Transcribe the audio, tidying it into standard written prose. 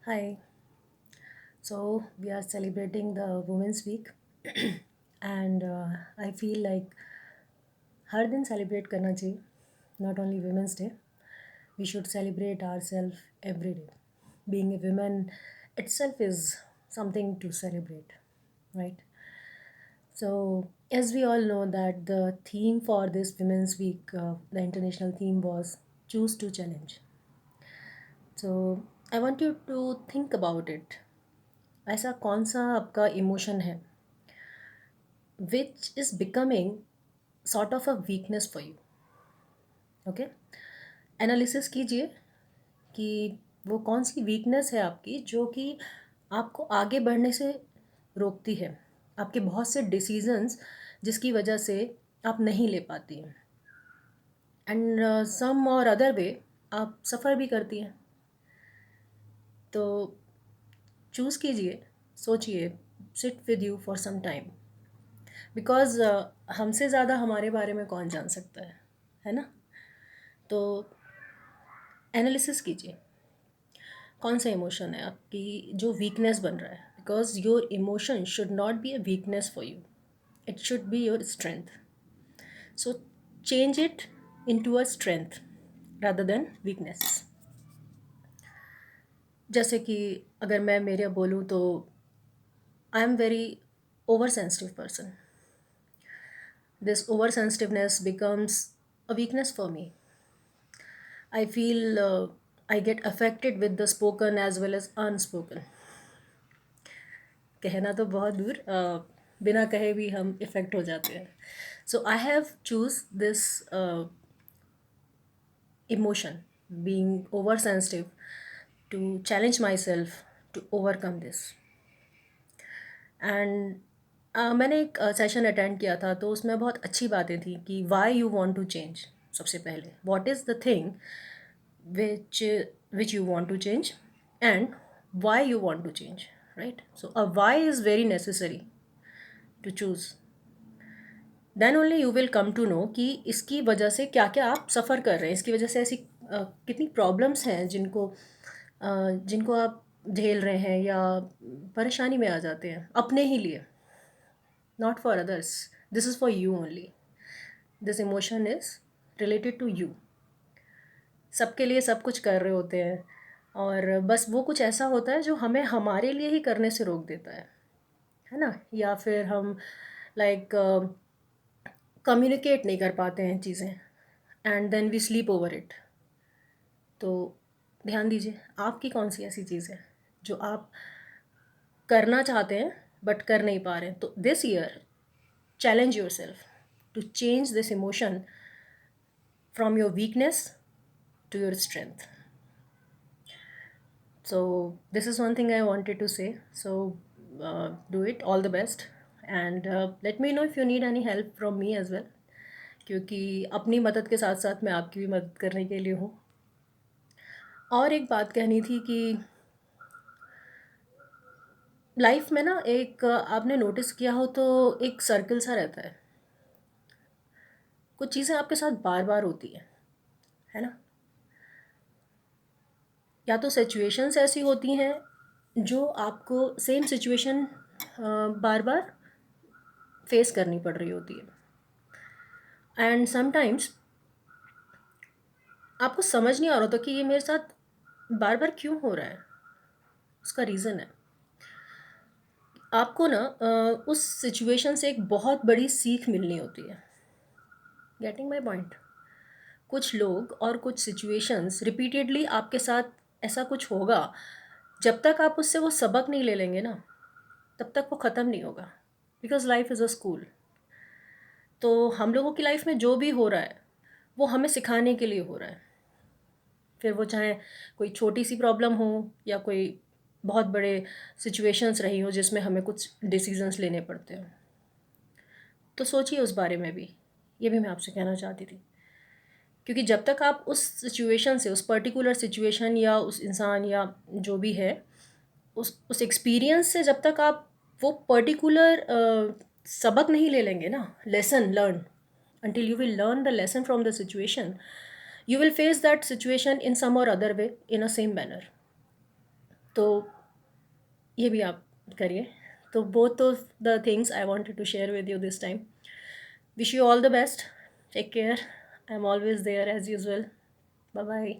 Hi. So we are celebrating the Women's Week, and I feel like हर दिन celebrate करना चाहिए. Not only Women's Day, we should celebrate ourselves every day. Being a woman itself is something to celebrate, right? So as we all know that the theme for this Women's Week, the international theme was choose to challenge. So I want you to think about it. ऐसा कौन सा आपका emotion है which is becoming sort of a weakness for you. Okay, analysis कीजिए कि वो कौन सी weakness है आपकी जो कि आपको आगे बढ़ने से रोकती है, आपके बहुत से डिसीजंस जिसकी वजह से आप नहीं ले पाती हैं, एंड सम और अदर वे आप सफ़र भी करती हैं. तो चूज़ कीजिए, सोचिए, sit with you for some time, because हमसे ज़्यादा हमारे बारे में कौन जान सकता है ना. तो एनालिसिस कीजिए कौन सा इमोशन है आपकी जो वीकनेस बन रहा है, because your emotion should not be a weakness for you, it should be your strength. So change it into a strength rather than weakness. जैसे कि अगर मैं मेरे बोलूँ तो I am very over sensitive person. This over sensitiveness becomes a weakness for me. I feel I get affected with the spoken as well as unspoken. कहना तो बहुत दूर, बिना कहे भी हम इफ़ेक्ट हो जाते हैं. So I have choose this emotion, being oversensitive, to challenge myself to overcome this. And मैंने एक सेशन अटेंड किया था तो उसमें बहुत अच्छी बातें थी कि why you want to change. सबसे पहले what is the thing which you want to change and why you want to change, right? So a why is very necessary to choose. Then only you will come to know कि इसकी वजह से क्या क्या आप सफ़र कर रहे हैं, इसकी वजह से ऐसी कितनी प्रॉब्लम्स हैं जिनको आप झेल रहे हैं या परेशानी में आ जाते हैं अपने ही लिए, not for others. This is for you only. This emotion is related to you. सबके लिए सब कुछ कर रहे होते हैं और बस वो कुछ ऐसा होता है जो हमें हमारे लिए ही करने से रोक देता है ना. या फिर हम लाइक कम्युनिकेट नहीं कर पाते हैं चीज़ें, and then we sleep over it. तो ध्यान दीजिए आपकी कौन सी ऐसी चीज़ है जो आप करना चाहते हैं बट कर नहीं पा रहे हैं. तो this year challenge yourself to change this emotion from your weakness to your strength. So this is one thing I wanted to say. So do it. All the best, and let me know if you need any help from me as well, क्योंकि अपनी मदद के साथ साथ मैं आपकी भी मदद करने के लिए हूँ. और एक बात कहनी थी कि लाइफ में ना एक आपने नोटिस किया हो तो एक सर्कल सा रहता है. कुछ चीज़ें आपके साथ बार बार होती है ना. या तो सिचुएशंस ऐसी होती हैं जो आपको सेम सिचुएशन बार बार फेस करनी पड़ रही होती है, एंड समटाइम्स आपको समझ नहीं आ रहा था कि ये मेरे साथ बार बार क्यों हो रहा है. उसका रीज़न है आपको ना उस सिचुएशन से एक बहुत बड़ी सीख मिलनी होती है. Getting my point. कुछ लोग और कुछ सिचुएशंस रिपीटेडली आपके साथ ऐसा कुछ होगा, जब तक आप उससे वो सबक नहीं ले लेंगे ना तब तक वो ख़त्म नहीं होगा, because life is a school. तो हम लोगों की लाइफ में जो भी हो रहा है वो हमें सिखाने के लिए हो रहा है. फिर वो चाहे कोई छोटी सी प्रॉब्लम हो या कोई बहुत बड़े सिचुएशंस रही हो जिसमें हमें कुछ डिसीजंस लेने पड़ते हो. तो सोचिए उस बारे में भी. ये भी मैं आपसे कहना चाहती थी, क्योंकि जब तक आप उस सिचुएशन से, उस पर्टिकुलर सिचुएशन या उस इंसान या जो भी है उस एक्सपीरियंस से जब तक आप वो पर्टिकुलर सबक नहीं ले लेंगे ना, lesson learn, until you will learn the lesson from the situation, you will face that situation in some or other way in a same manner. तो ये भी आप करिए। तो both of the things I wanted to share with you this time. Wish you all the best, take care, I am always there as usual. Bye bye.